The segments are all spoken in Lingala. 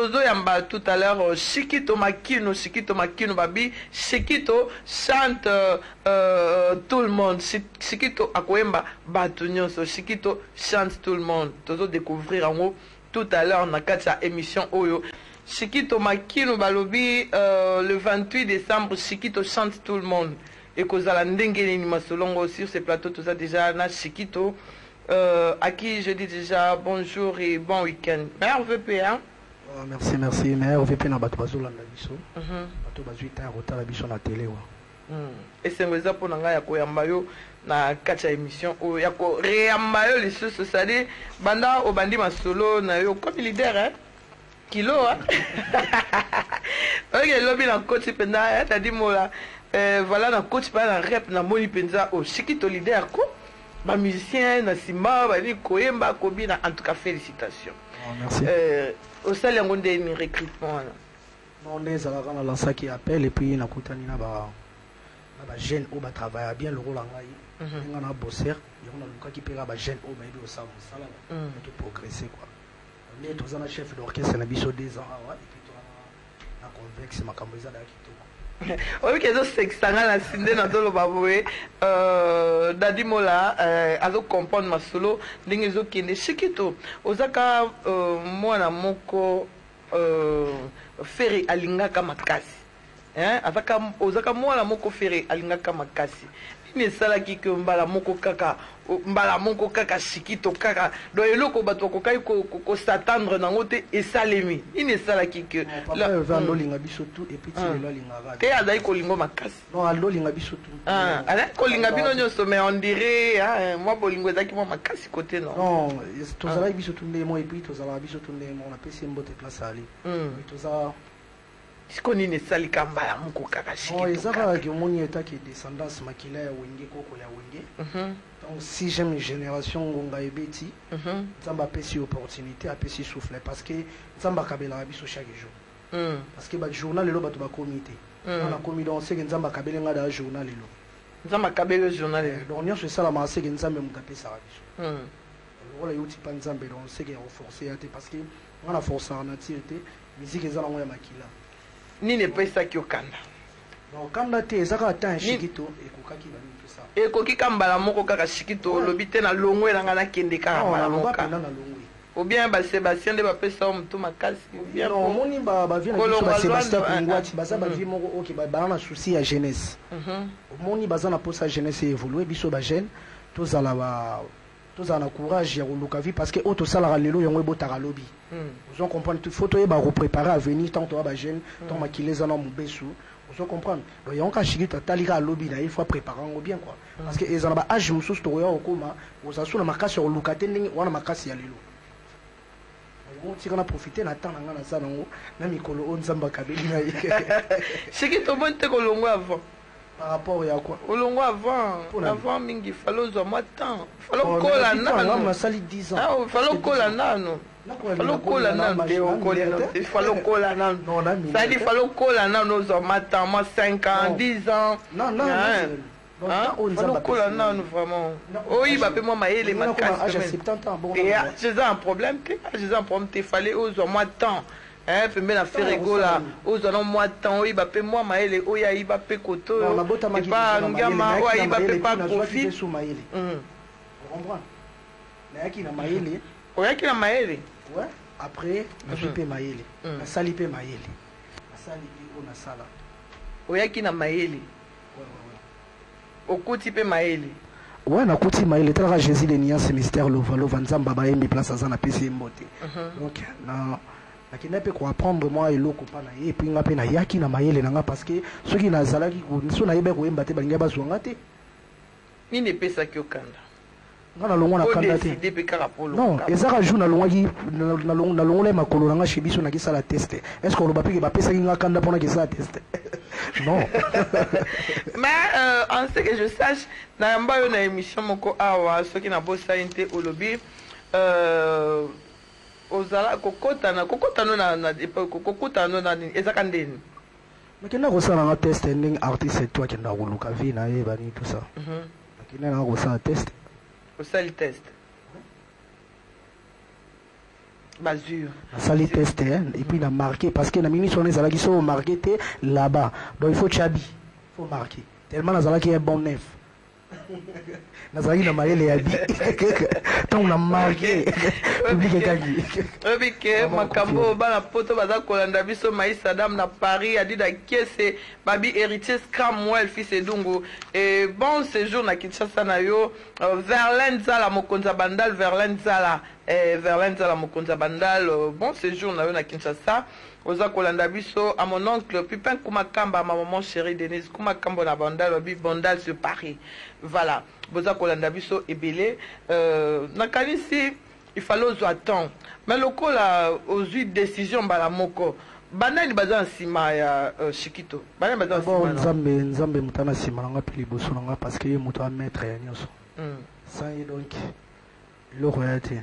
Tozo Yamba tout à l'heure, Shikito Makino, Babi, Shikito chante tout le monde, Shikito Akoemba Batunyoso, Shikito chante tout le monde. Tozo découvrir en haut tout à l'heure dans la émission Oyo. Shikito Makino Balobi, le 28 décembre, Shikito chante tout le monde. Et Kozala Ndengeni Masolongo sur ce plateau, tout ça déjà, na Shikito, à qui je dis déjà bonjour et bon week-end. Mère VP, hein? Merci, mère VP na bato bazolanda biso. Bato bazuita rota biso na télé wa. Et c'est ngeza pour nanga ya koyamba yo na kacha émission o ya ko réamba yo lisusu sali banda obandi masolo na yo comme leader, hein? Kilo, hein? Ok, lobby na coach penda, t'as dit moi là. Voilà, na coach pas na rep na moni penza au Shikito leader ko ba musicien na Simba ba ni koyemba kobina, en tout cas félicitations. Merci. Au sein de ni recrutement non les ala kana lança qui appelle et puis na kutani na ba jeune au ba travailler bien le rôle ngai ngana bosser yona luka ki pega ba jeune au ba ibi au sala to progresser quoi. On est tous en chef d'orchestre na biso 2 ans et puis to na convexe makambo za da kitoko. Oui, que c'est ça la cinde dans le baboué Dadi Mola azo comprendre ma solo ndenge zo kende Shikito ozaka mwana moko fere alingaka makasi hein azaka ozaka mwana moko fere alingaka makasi ni sala ki ke mbala moko kaka Shikito kaka do eloko bato ko s'attendre nango te esalemi ni sala ki ke la vando linga biso tout et puis le linga te azai ko lingo makasi non allo linga biso tout ala ko linga bino nyoso mais on dirait hein moi bolingo ezaki mo makasi côté non tozala biso tout ndemo et puis tozala biso tout ndemo on a pesi mbote place ali tozala sikoni ne sali kambala moko kaka Shikito. Oh, ezaka ki moni eta ki descendance makila ya wenge koko ya wenge. Donc sixième génération ngonga ebeti. Nzamba pesi opportunité a pesi souffler parce que nzamba kabela biso chaque jour. Parce que ba journal lelo bato ba comité. On a commis donc c'est que nzamba kabela nga da journal lelo. Nzamba kabela journal. Donc nyonso sala ma c'est que nzamba mutape sa biso. Voilà yuti pa nzamba donc c'est que renforcer parce que on a force en nature musique ezala ngo ya makila. Ni ne pesa ki okanda. Non, kanda te ezaka ta Shikito ekokaki ba ni tout ça. Ekoki kambala moko kaka Shikito lobite na longwe na ngana kende kaka bala moko. Ou bien ba Sébastien de ba pesa mtu makasi ou bien non moni ba vient na Sébastien Kungwati baza ba vie moko OK ba na souci ya jeunesse. Moni baza na posa jeunesse évoluer biso ba jeune tozala ba tozala na courage ya koluka vie parce que auto sala lelo yango ebotaka lobby. Vous comprenez tout photo et ba repréparer à venir tant to ba jeune tant makileza na mubesu. Vous comprenez donc yango ka Shikito talika lobby na il faut préparer ngo bien quoi parce que ezala ba âge mususu to ya okoma osasuna makasi ya koluka te ndenge wana makasi ya lelo. On tire na profiter na temps na ça nango na mikolo on nzamba kabeli na yeke. Shikito bonte kolongo avant. Par rapport à quoi? Olongo avant mingi falo zo moi temps. Falo kola nano. On sali 10 ans. Ah, falo kola nano. Falo kola nano de okola. Falo kola nano. Ça dit falo kola nano zo matin moi 5 ans, 10 ans. Non. Falo kola nano vraiment. Oui, bah moi maele makasi. J'ai 70 ans bon. Et j'ai un problème, j'ai un problème, il fallait aux moi temps. Fait bien la faire là aux allons moi temps il va payer moi maël oh ya il va payer koto pas ngama oh il va payer pas profit vous comprenez na yaki na maël oh yaki na maël ouais après na payer maël na sali payer maël na sali on a sala oh yaki na maël ouais okoti payer maël ouais na kuti maël tala Jésus de Nias mystère lovalo vanzamba ba yembi place azana pesi mbote donc na nakina pe ko apprendre moi eloko pa na ye puis nga pe na yaki na mayele nanga parce que ceux qui na zalaki ko so na yeba ko yemba te balinga bazwanga te ni ne pesa ki okanda ngana longo na kanda te non ezaka jour na longaki na longo le makolo nanga chebiso na kisala test est-ce qu'on ba pe ba pesa ki nga kanda pona kisala test non mais en ce que je sache na mba yo na émission moko awa ceux qui na bossa inte olobi ozala kokota no na kokota no na ezaka ndeni makina ko sala na test ending artiste toi qui na koluka vie na ye bani tout ça makina na ko sala test o sala test Bazur. Ça les teste, hein. Et puis il a marqué, parce que la ministre on est à la qui sont marqués là-bas. Donc il faut chabi, il faut marquer. Tellement Nazala qui est bon neuf. Nazala qui n'a marié les habits. Tant on a marqué. Public Kagi. Obike makambo bana poto baza kolanda biso Maïs Adam na Paris a dit da kiese babi héritier Scramwell fils Edungu et bon séjour na Kinshasa na yo Verlaine Zala mokonza bandal Verlaine Zala mokonza bandal bon séjour na yo na Kinshasa oza kolanda biso à mon oncle Pipin Kumakamba ma maman chérie Denise Kumakamba na bandal babi bandal sur Paris voilà boza kolanda biso ebele na kanisi il fallait aux attendre mais le coup là aux décision balamoko banani baza nsima ya Shikito banani baza nsima nzambe mutana sima nga pili boso nga parce que muto a maître ya nyoso ça est donc le royauté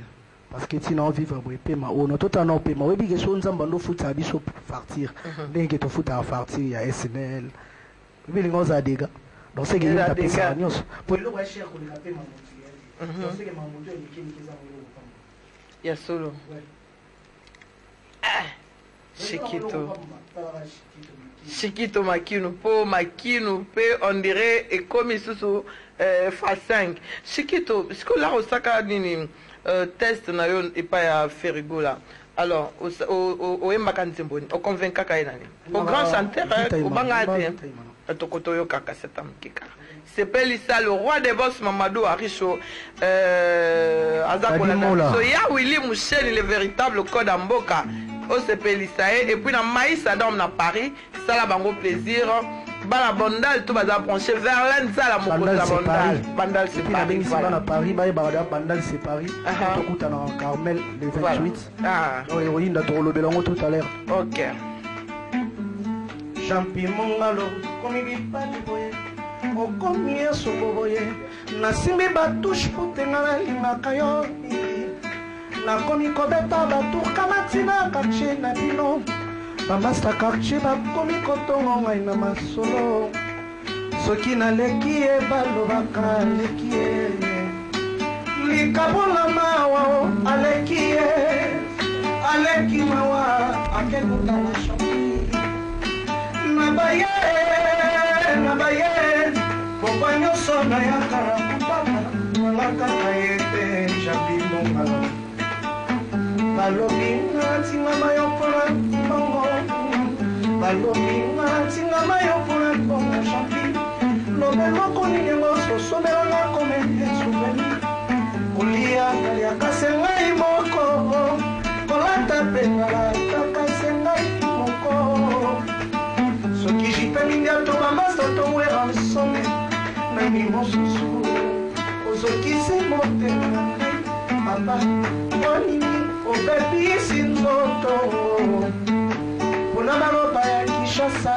parce que tu n'as vivre pour paiement on tout en paiement oui que so nzamba ndo futa biso partir ndenge to futa partir ya SNL oui les gars dégâts donc c'est que il a payé ça nyoso pour le cher ko le paiement donc c'est que mamuto ni kini kiza ya solo Shikito makinu po makinu pe on dirait et comme sous fa 5 Shikito est-ce que là osaka nini test na yo et pas ya Ferigo là alors au embaka nzemboni au convaincre ka nani au grand chanteur au bangate tokoto yo kaka setam kika Sepelisa le roi des boss Mamadou Arisho so ya Willy Mouchel le véritable code en boca au Sepelisa et puis na Maïs Adam na Paris ça la bango plaisir bana bandal tout baza branché Verlaine Zala mokonza bandal c'est Paris na Paris bandal c'est Paris to kuta na Carmel le 28 oh héroïne da to lobelongo tout à l'heure OK Champi mongalo komi bipali boye okomi esoko boye nasimbi batushe putenga nalingaka yo nakomi kobeta batour kamatina quartier na bino bamasta quartier bakomi kotongo ngai na masolo soki naleki ye balobaka leki ye likabola mawa aleki ye aleki mawa akekuta na champi nabaye pourquoi nous sommes à Yakaraputana Malakaka yete Jabi Mongalo Balobina Tinga Mayopona Bongo Balobina Tinga Mayopona Bongo Jabi Lobelo Koni Yengo Sosomelo na Komete Souveni Kulia Yakasenga Imoko Kolata Pengala Yakasenga Imoko Soki Jipemindia Toba Masa Towera Nsome Nani Mosusu Ozoki se motema Baba Wanini Obebi Sinzoto Pona Maroba ya Kishasa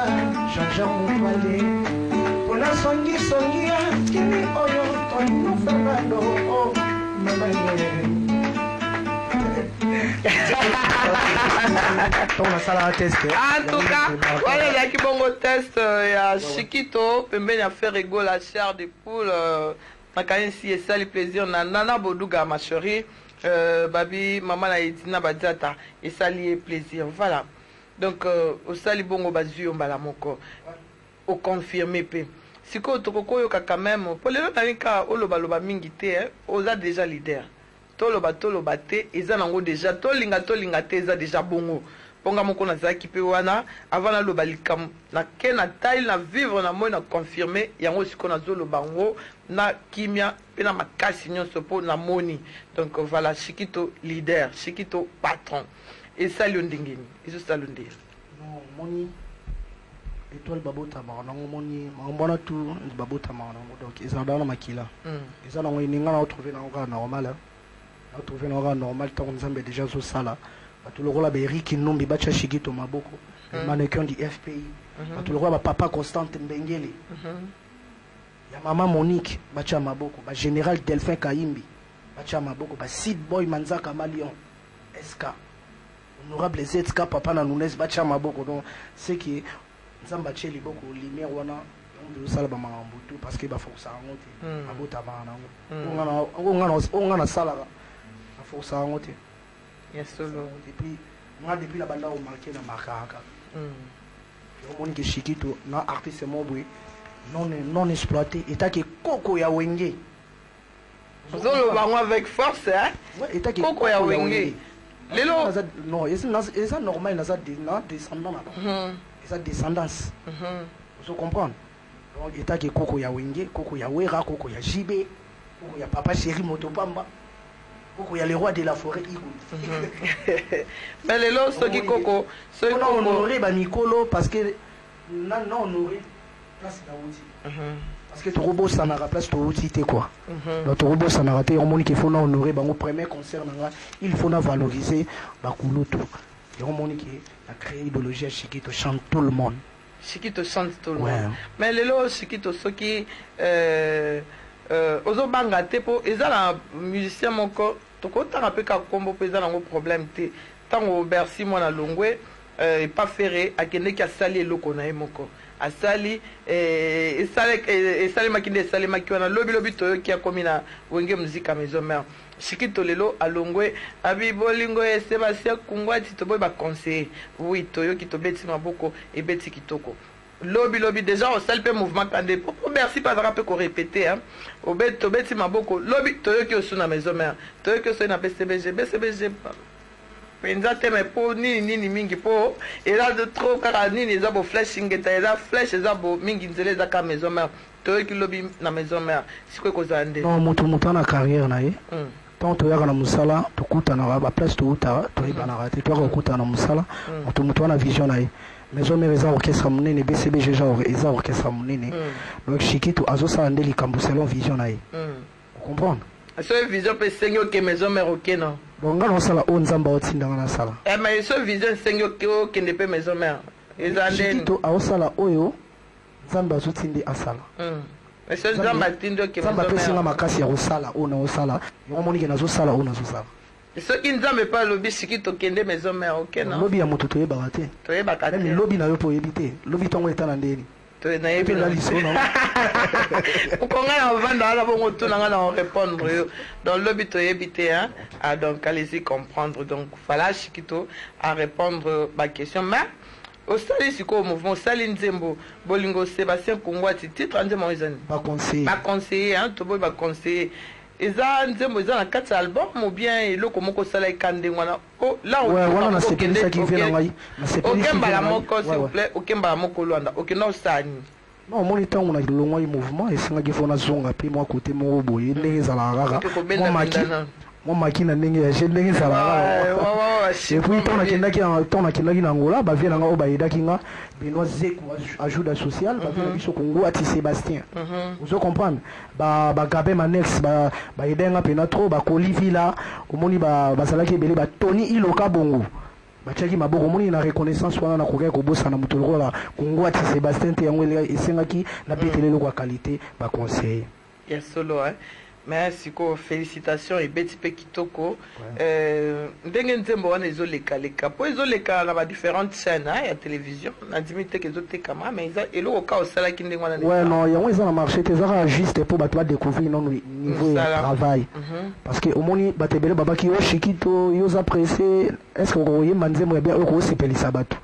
Jean-Jean Moutwale Pona Songi Songi ya Kini Oyo Tonino Fernando Oh Mama Ye En tout cas, voilà la kibongo test ya Shikito pembeni ya Ferigo la chair de poule makanisi et ça le plaisir na Nana Boduga ma chérie babi maman na Edina Badiata et ça lié plaisir voilà donc au sali bongo bazu mbala moko au confirmer pe siko tokoko yo quand même pour le tanika oloba mingi te oza déjà leader toloba te eza nango déjà tolinga te eza déjà bongo ponga moko na zaki pe wana avant na loba likam na ke na taille na vivre na moi na confirmer yango siko na zoloba ngo na kimia pe na makasi nyonso po na moni donc voilà Shikito leader Shikito patron et ça londingini iso ça londe non moni étoile babota nango moni mbona tout babota nango donc eza dans makila eza nango ininga na retrouver nango normal on a trouvé un normal tant qu'on a déjà sur ça là tout le rôle de Eric Nombi bacha Shikito maboko le mannequin du FPI tout le rôle papa Constante Mbengele ya maman Monique bacha maboko ba général Delphin Kaimbi bacha maboko ba Sid Boy Manzaka Malion SK honorable ZK papa na Nunes bacha maboko donc c'est qui nzamba cheli boko lumière wana on sala ba mambutu parce que ba force ngote abota bana ngo ngana sala force ngote Yes, solo. Depuis la bande, on marqué dans Makaka. On dit que Chiquito, non artiste mobile, non exploité, et qui Koko ya Wenge. Zolo bango avec force, hein? Ouais, et Koko ya Wenge. Lelo. Non, c'est normal, il y a descendants là-bas. Il y a descendance. Vous comprenez? Donc, il y a Koko ya Wenge, Koko ya Wera, Koko ya Jibé, Koko ya Papa Chéri Motopamba. Il y a les rois de la forêt. Mais les lots, ceux qui coco, ceux qui on honoré Mikolo parce que non honoré place d'Aouti. Parce que ton robot ça n'a pas place d'Aouti quoi. Donc ton robot ça n'a raté on monique il faut honorer bango premier concert il faut valoriser bakuluto. Et on monique a créé idéologie Chiquito chante tout le monde. Chiquito chante tout le monde. Mais les lots Chiquito ceux qui ozo banga te po ezala musicien moko toko tanga pe ka kombo pe ezala ngo problème te tango Bercy mwana longwe pas ferré akende ki asali eloko na ye moko asali esale makinde esale makiwana lobi toyo ki akomi na wenge muzika maison mère Chiquito lelo alongwe abi bolingo Sébastien Kungwati to boy ba conseiller oui toyo ki to beti maboko e beti kitoko lobby déjà au salpe mouvement kande pour merci pas rappeler qu'on répéter hein au bet to beti maboko lobby toyo ki osuna maison mère toyo ki osuna BCBG penza te me po nini mingi po et là de trop kaka nini za bo flashing eta za flash za bo mingi nzele za ka maison mère toyo ki lobby na maison mère sikwe ko zande non mutu na carrière na ye tant to yaka na musala to kuta na ba place to uta to ibana rate to ko kuta na musala mutu na vision na ye maison mère eza orchestre munene BCBG eza orchestre munene donc Chiquito azosala nde likambo selon vision na ye vous comprendre so vision pe sengo ke maison mère ok non bon nga nosala o nzamba otindanga na sala mais so vision sengo ke kende pe maison mère eza ndeni Chiquito aosala oyo nzamba azotindi asala mais so nzamba tindo ke maison mère nzamba pesinga makasi ya kosala o na osala yango monike nazosala o nazosala soki nzambe pa lobi siki tokende maison mère ok non lobi ya moto toyebaka te toyebaka te même lobi na yo po oyebi te lobi ntongo eta na ndeni nayebi na liso na ukonga na vanda ala bongo tuna nga na répondre yo donc lobi toyebi te hein donc allez-y comprendre donc voilà Chiquito à répondre ba question mais au sali siko mouvement sali nzembo bolingo Sébastien Kungwati titre nzembo ezani ba conseiller hein to boy ba conseiller eza nzembo eza na kati album ou bien eloko moko sala ikande ngwana oh là on na sepelisa ki vient ngai na sepelisa okemba la moko s'il vous plaît okemba la moko lwanda okenda osani non moni tango na longwa yi mouvement esinga ki fona zonga pe moi côté mo boye ndenge ezala rara moi maki na ndenge ya je ndenge ezala rara et puis ton nakendaki na Angola ba vie nanga o ba yedaki nga Benoît Zekou ajuda social ba vie na biso Kungwati Sébastien vous comprendre ba Gabé Manex ba yedenga pena trop ba Kolivila omoni ba salaki belé ba Tony Iloka bongo batiaki maboko omoni na reconnaissance wana na kokia kobosana moto lokola Kungwati Sébastien te yango esengaki na betelelo kwa qualité ba conseiller yes solo hein merci ko félicitations et beti pe kitoko ndenge nzembo wana ezoleka po ezoleka na ba différentes chaînes ya télévision na dimite ke ezotekama mais eza eloko ka osalaki ndenge wana ouais non yango eza na marché te ezaka juste pour bato badécouvrir non niveau ya travail parce que omoni bato ebele babaki yo Chiquito yo oza pressé est ce que okoyemba nzembo ya bien oyo koosepelisa bato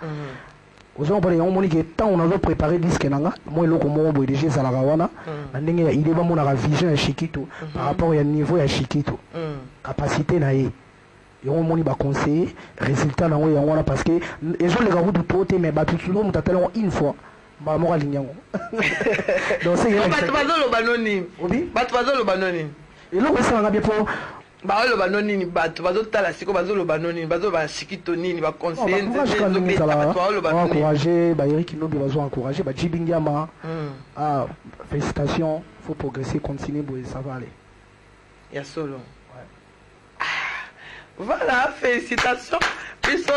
ozo pale yango moni ke tant on a préparé disque nanga moi eloko moko boye déjà ezalaka wana na ndenge ya idée bamonaka vision ya Chiquito par rapport ya niveau ya Chiquito capacité na ye yango moni baconseiller résultat nango yango wana parce que ezoleka kutu to te mais bato toujours moto atala yango une fois mbala moko alingi yango donc bato bazoloba noni bato bazoloba noni eloko esalanga bien po bazoloba noni bato bazotala siko bazoloba noni bazoloba Chiquito nini baconseiller encourager ba Eric Nobi bazo encourager ba Jibingiama félicitations faut progresser continuer boy ça va aller ya solo voilà félicitations biso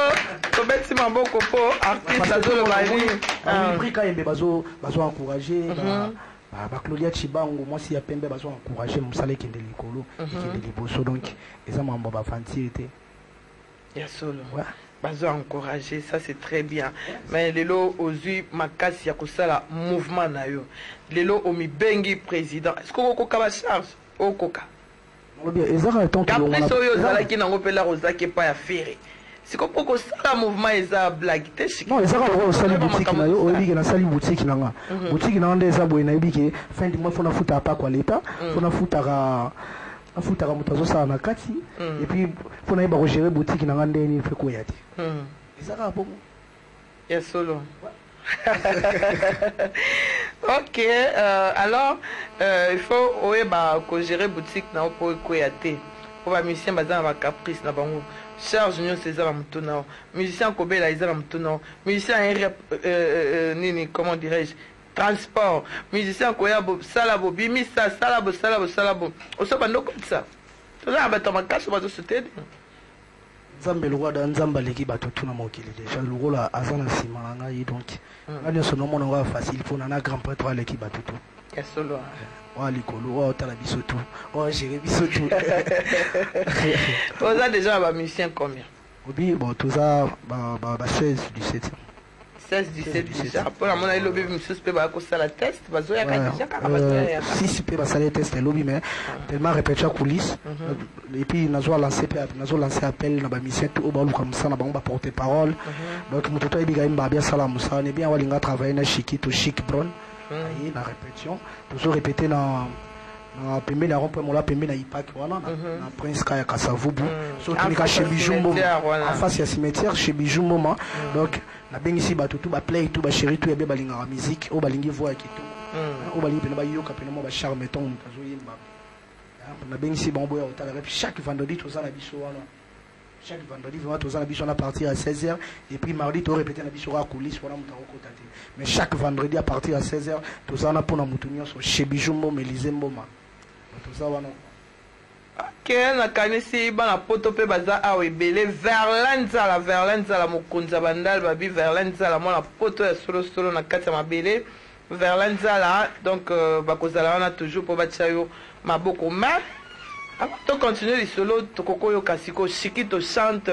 tobeti maboko po artiste azoloba nini prix kayembe bazo encourager ba Claudia Chibango moi si ya pembe bazo encourager musala ekende likolo ekende liboso donc eza mambo ba fantilité ya solo bazo encourager ça c'est très bien mais lelo ozui makasi ya kosala mouvement na yo lelo omibengi président est-ce que okoka ba charge okoka caprice oyo ozalaki nango mpela kozaki epai ya fere sikoyo mpo kosala mouvement eza blague te non ezaka lokola osali boutique na yo oyebi ke nasali boutique na nga boutique na nga nde eza boye nayebi ke fin du mois fo nafuta apako ya leta fo nafutaka moto azosala na kati epuis fo nayeba kogere boutique na nga ndeni mpe koya te ezaka bongo ya solo ok alors il faut oyeba kogere boutique na yo mpo ekoya te mpo bamusicien baza na bacaprice na bango charge nyonso eza na motu na yo musicien kobela eza na motu na yo musicien nini comment dirais-je transport musicien koya sala bobimisa sala bo oso bandokotisa toza na bato ya makasi bazosutede nzambe lokola nzambe aleki bato tuna mokili déjà lokola aza na nsima na ngai donc nga nyonso nomona ngo facile mpona na grand prêtre aleki bato tu ya solo oya likolo oya otala biso tu oya gere biso tu oza déjà na bamusicien combien obi bon toza ba 16 17 16-17 déjà mpona mona elobi misusu mpe bakosala test bazoyaka déjà kaka bazoyaka 6 mpe basali test elobi mais tellement répété coulisse et puis nazo lancer appel na bamusicien tout oyo baluka mosala na bango baporte parole donc moto to ayebi kayimba abia sala mosala ne bien walinga travailler na Chikito Chic Brown aye na répétition tozo répété na pembeni ya rond-point mola pembeni na ipak wana na prince kaya kasavubu so tonika chez Bijou Mboma en face ya cimetière chez Bijou Mboma donc nabengisi bato tu baplay tu basheri tu yabe balingaka musique oyo balingi voix ya kitoko oyo balingi pena bayoka pena mo bacharme ntongo moto azoyemba nabengisi bango boya otala puis chaque vendredi toza na biso wana chaque vendredi vraiment toza na biso na partir à 16h et puis mardi to répéter na biso ka coulisse wana moto akokota te mais chaque vendredi à partir à 16h toza na pona moto nyonso chez Bijou Mboma Élysée Mboma toza wana ok nakanisi bana poto mpe baza awa ebele Verlaine Nzala mokonzi ya bandale babi Verlaine Nzala mwana poto ya solosolo na kati ya mabele Verlaine Nzala donc bakozala wana toujours mpo batia yo maboko mais avant to continue lisolo tokokoyoka siko Chikito chante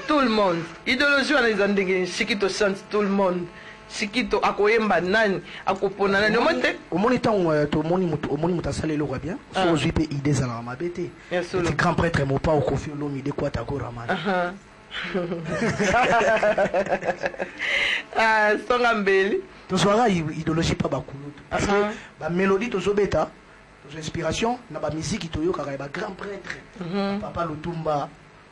tout le monde idéologie wana eza ndenge Chikito chante tout le monde Chikito akoyemba nani akopona nani omote omoni ntango tomoni moto asala eloko ya bien so ozwi mpe ide ezalaka mabe te eti grand prêtre mopa okofi olomi ide kwata koramana songa mbeli tozwaka idéologie mpa bakulutu parce que bamélodie tozobeta tozo inspiration na bamusiki toyokaka ya bagrand prêtre papa Lutumba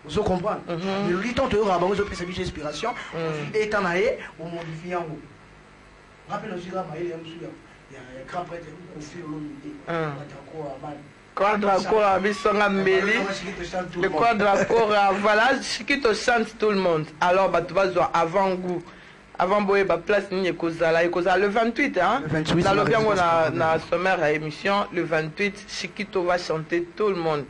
ozo comprendre mélodie tant toyokaka bango ezopesa biso inspiration ide eta na ye omodifie yango rappel ozwika mayele ya mosu ya grand prêtre okofi olomide batakoramani quadra bisonga mbeli le quadra voilà Chikito chante tout le monde alors bato bazwa avant goût avant boye ba place nini ekozala le 28 hein nalobi yango na sommaire ya émission le 28 Chikito va chanter tout le monde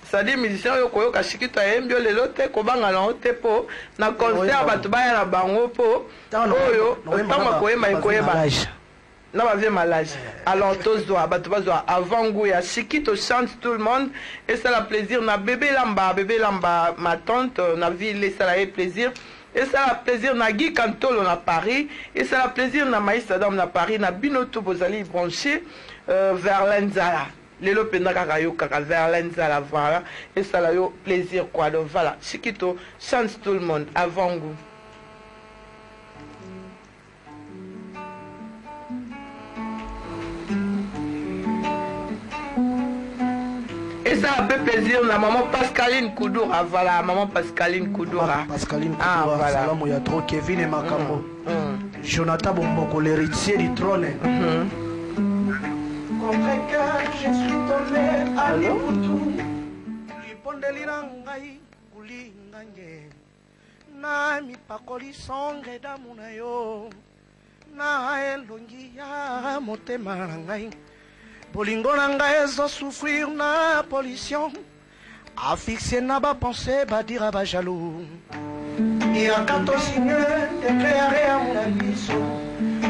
c'est-à-dire musicien oyo koyoka Chikito ayembi yo lelo te kobanga nango te mpo na concert bato baya na bango mpo oyo ntango akoyemba ekoyeba na bavie malage alors tozwa bato bazwa avant goût ya Chikito chante tout le monde et ça la plaisir na bébé lamba ma tante na ville et ça la plaisir et ça la plaisir na Guy Cantolo na Paris et ça la plaisir na Maïs Adam na Paris na binoto bozali branché Verlaine Nzala lelo penda kaka yo kaka Verlaine Nzala voilà et ça la yo plaisir quoi donc voilà Chikito chante tout le monde avant goût. Et ça a fait plaisir la maman Pascaline Koudoura. Voilà, maman Pascaline Koudoura. Pascaline Koudoura, voilà. Salam, il y a trop Kevin et Makambo. Jonathan Bomboko, l'héritier du trône. Contre cœur, je suis tombé à l'Ibutu. Lipondeli nangai, kulingange. Na mi pakoli songe damuna yo. Na elongi ya motema nangai. Bolingo nanga ezo souffrir na pollution affixé na ba pensée ba dire ba jaloux et à quand on signe déclaré à mon avis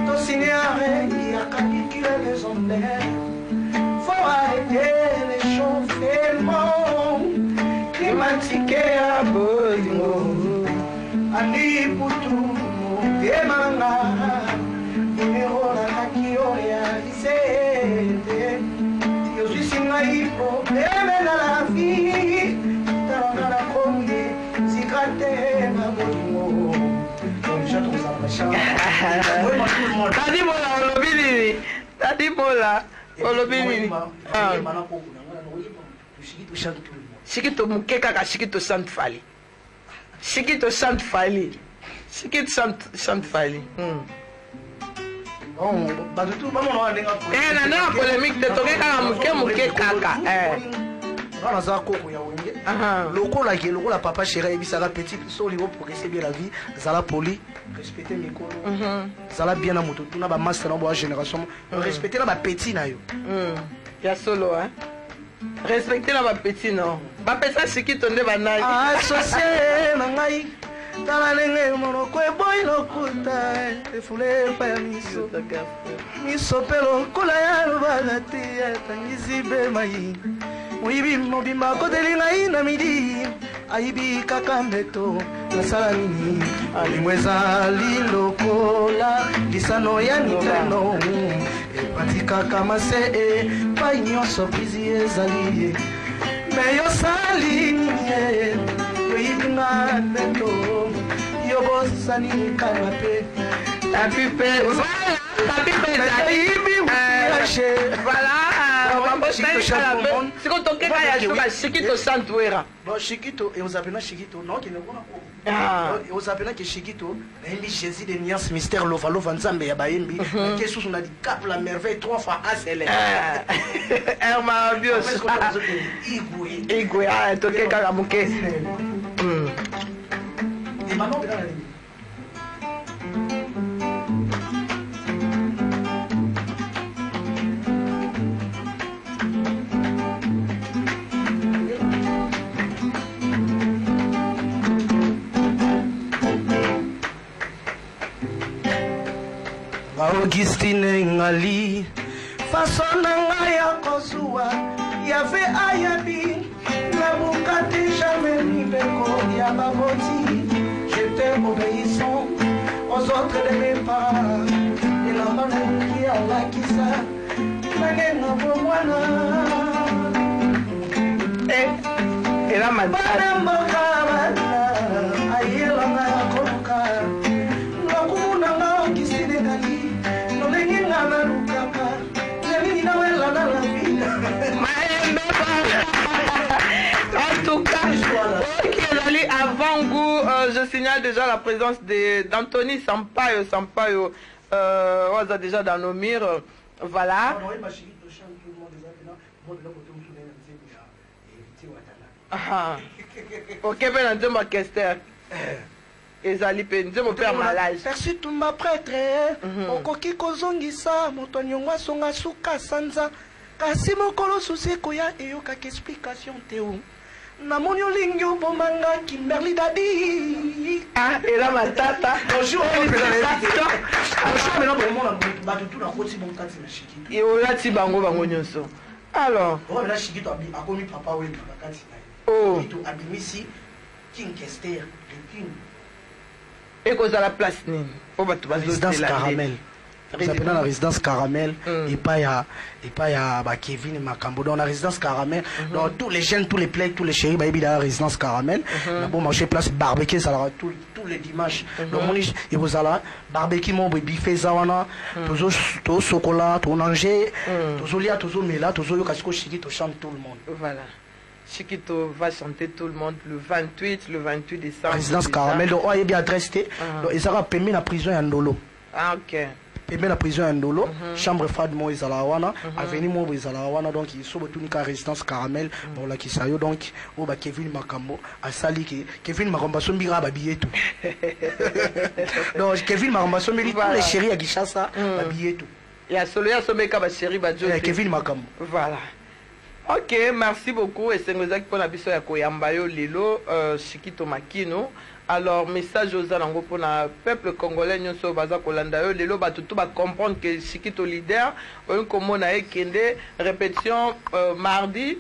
to signer et à capituler les ondes faut arrêter les chauffements climatiques à bolingo ali putu demanga numéro na qui réalisé Tadi mola olobi nini? Tadi mola olobi nini? Shikito mukeka ka shikito sant fali. Shikito sant fali. Shikito sant fali. Nana polémique de toke kaka muke kaka. Dans un coco ya wenge. Lokola papa chéri ebisaka petit so libo progresser bien la vie, zala poli, respecter mikolo. Zala bien na moto tuna ba master na bo génération, respecter na ba petit na yo. Ya solo hein. Respecter na ba petit non. Ba pesa Shikito nde banai. Associé na ngai. Tala lenge monoko boy lokuta, efule pa miso. Miso pelo kola ya lobagati tangizi be mai. Moyibi mobimba koteli ngai na midi aibi kaka mbeto nasala nini alimweza lilokola lisano ya nitano epati kaka mase pai nyonso bizi ezali me yosali nini yoyibinga mbeto yobosani kana pe Tapipe voilà. C'est quand on a Shikito Santuera. Bon, Shikito, et vous appelez Shikito, non, qui ne connaît pas. Et vous appelez que Shikito, et Jésus de Nias Mystère Lova Lova Nzambe ya Baembi, qui est sous son dit cap la merveille 3 fois un seul. Herma Bios. Igwe, ah, toke karamuke. Et maintenant, Augustine ngali façon nanga ya kozua yave ayabi na bukati jamais mibeko ya baboti j'étais obéissant aux autres de mes parents et la mano qui a la kisa nanga mwana et la madame ayela na koka en tout cas, avant goût, je signale déjà la présence d'Anthony Sampaio, on a déjà dans nos murs, voilà. Ok, ben on dit ma question. Ezali pe nzembo pe malage. Merci tout ma prêtre. Okoki kozongisa moto nyongwa songa suka sanza. Kasi mokolo susi koya eyoka explication teo. Na moni olingi obomanga Kimberly Dadi. Ah, et là ma tata. Bonjour, bonjour, mais non, batu tout na koti bon kati na Shikito. Et ola ti bango nyonso. Alors, on na Shikito akomi papa we na kati na. Oh. Shikito abimisi King Kester, le King. Et cause à la place ni. Faut pas tout résidence caramel. Vous appelez la résidence caramel et pas ya Kevin Makambo dans la résidence caramel. Donc tous les jeunes, tous les plays, tous les chéris bah dans la résidence caramel. On a bon marché place barbecue ça tous les dimanches. Donc on dit et vous allez barbecue mon bife zawana, toujours tout chocolat, tout manger, toujours lia, toujours mela, toujours yo kasiko chiki to chante tout le monde. Voilà. Shikito va chanter tout le monde le 28 décembre. Résidence caramel donc on est bien adressé. Donc ils sera permis la prison à Ndolo. Ah ok. Permis la prison à Ndolo, chambre fade mo izalawana, avenue mo izalawana donc ils sont tout ni résidence caramel bon la qui sayo donc au ba Kevin Makambo a sali Kevin Makambo sombira ba billet tout. Donc Kevin Makambo sombira tous les chéris à Gishasa ba billet tout. Il y a solo ya sombeka ba chéri ba Joe. Kevin Makambo. Voilà. Ok, merci beaucoup. Et c'est nous pour la biso ya koyamba yo lelo Shikito Makino. Alors message aux alango pour le peuple congolais nyonso baza kolanda yo lelo ba tout ba comprendre que Shikito leader on komona ekende répétition mardi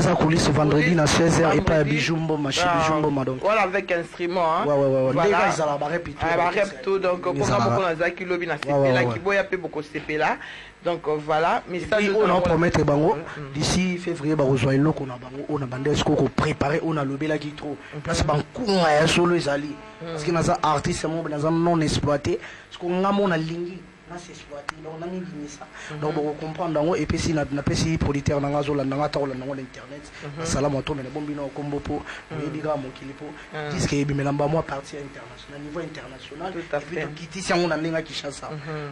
ça coulisse vendredi na 16h et pas Bijumbo Bijumbo madame. Voilà avec instrument hein. Ouais. Voilà. Ils ba répéter. Ba répéter donc programme qu'on a zaki lobi na sepela ki boya pe boko sepela. Donc voilà, message on a promettre bango d'ici février ba rejoindre eloko na bango on a bandé ce qu'on préparer on a lobela qui trop place bankunga ya solo ezali parce que naza artiste mo naza non exploité ce qu'on ngamo na lingi na s'exploiter donc na ngi ça donc on comprendre bango et puis si na pesi producteur na ngazo la nga taola na internet sala moto mais bombi na kombo po yebika mo kilipo disque ebimela mba moi partie internationale niveau international et puis kiti si on a nenga Kinshasa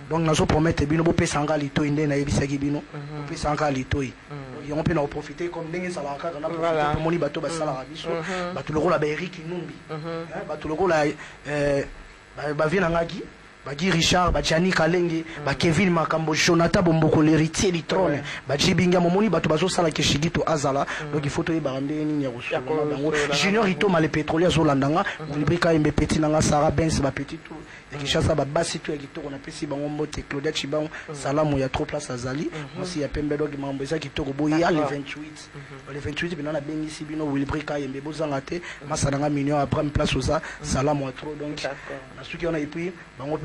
donc nazo promettre bino bo pesa nga lito inde na yebisaki bino bo pesa nga lito yi on peut en profiter comme ndenge ça la kaka na profiter pour moni bato basala rabiso bato loko la ba Eric Numbi bato loko la ba vina ngaki Bagi Richard, Bajani Kalenge, Kevin Makambo, Jonathan Bomboko, l'héritier du trône, Bajibinga Momoni, Batubazo Sala Keshigito Azala, donc il faut te barande ni Junior Ito Male pétrolier Zolandanga, Librika Mbe Petit Nanga Sara Benz, ba petit tout, et qui chasse ba basi tout et qui on a pesi bango te Claudette Chibang, Salam, il y a trop place à Zali, moi si il y a Pembe Dog Mamboza qui tourne Boya le 28. Le 28, bien on a bien ici, Bino, Wilbrika Mbe Bozangate, Massananga Mignon, après place aux Salam, trop donc, à ceux qui en a pris, bango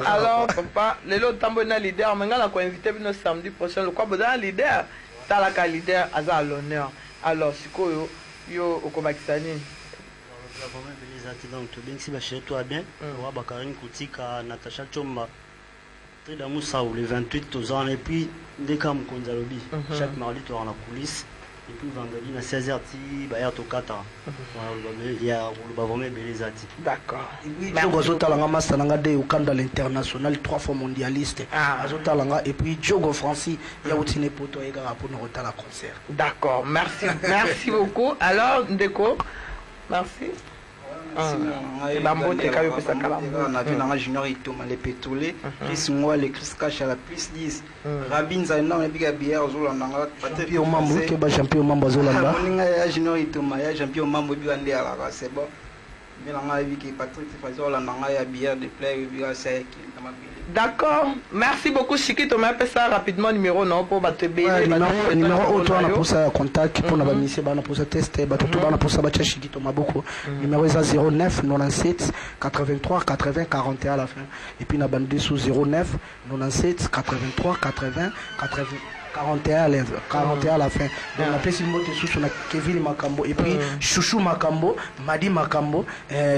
alors papa lelo tambo na leader mangala ko inviter bino samedi prochain le quoi boza leader talaka leader aza à l'honneur alors sikoyo yo okobakisa nini donc bien si ba chez toi bien wa Bakarine Kutika Natacha Chomba Trida Moussa le 28 aux ans et puis des cam Konzalobi chaque mardi tu as la coulisse et puis vendredi à 16h ti ba ya to kata il y a le bavome belezati d'accord oui Jogo talanga masananga de ukanda l'international 3 fois mondialiste azotalanga et puis Jogo Francis ya utine poto ega pour nous la concert d'accord merci merci beaucoup alors Ndeko merci Bambote kayo pesa kala on a vu dans Junior Itoma les pétroliers Chris Ngoa les Chris Cash à la plus 10 Rabin Zaina on biga bière Zolanda champion mambo ke ba champion mambo Zolanda moninga ya Junior Itoma ya champion mambo bi ande ala c'est bon mais nga vi ki Patrick Zolanda ya bière de play biga c'est qui d'accord merci beaucoup Sikito mais appelle ça rapidement numéro non pour battre numéro auto on a pour ça contact pour na ba mission ba na pour ça tester ba tout ba na pour ça ba Sikito maboko numéro 09 97 83 80 41 à la fin et puis na bande sous 09 97 83 80 80 41 à la fin donc on appelle Simon Tessus on a Kevin Makambo et puis Chouchou Makambo Madi Makambo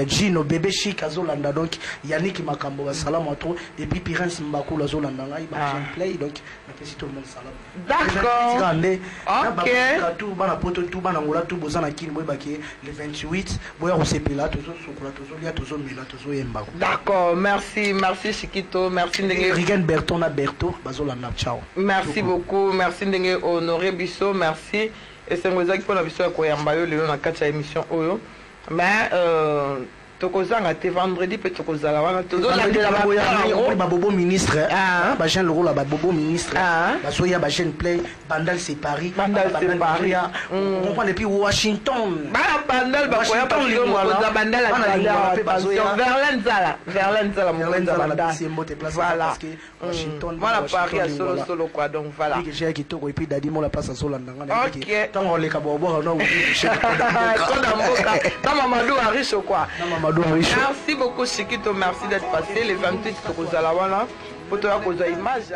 Gino Bébé Chic Azolanda donc Yannick Makambo salam à toi et puis Pirens Mbako Azolanda il va play donc on appelle tout le monde salam d'accord ok tout bana poto tout bana ngola tout bozana kin boy baki le 28 boya osepela tozo sokola tozo lia tozo mila tozo yemba d'accord merci Sikito merci ndenge Rigen Berton na Berto bazolanda ciao merci beaucoup merci ndenge honoré biso merci et c'est ngoza ki pona biso ya koyamba yo lelo na kati ya émission oyo mais tokozanga te vendredi pe tokozala wana tozolandela ba bobo ministre ba jeune le rôle ba bobo ministre ba soya ba jeune play bandal c'est Paris on prend depuis Washington bandal ba koya pa koza bandal Verlaine Zala voilà Washington voilà Paris à solo quoi donc voilà j'ai qui to et puis dadi mo la passe à Zolanda OK tant on les kabobo non dans Mamadou Arish quoi merci beaucoup Sikito merci d'être passé les 28 tokozala wana pour toi cause image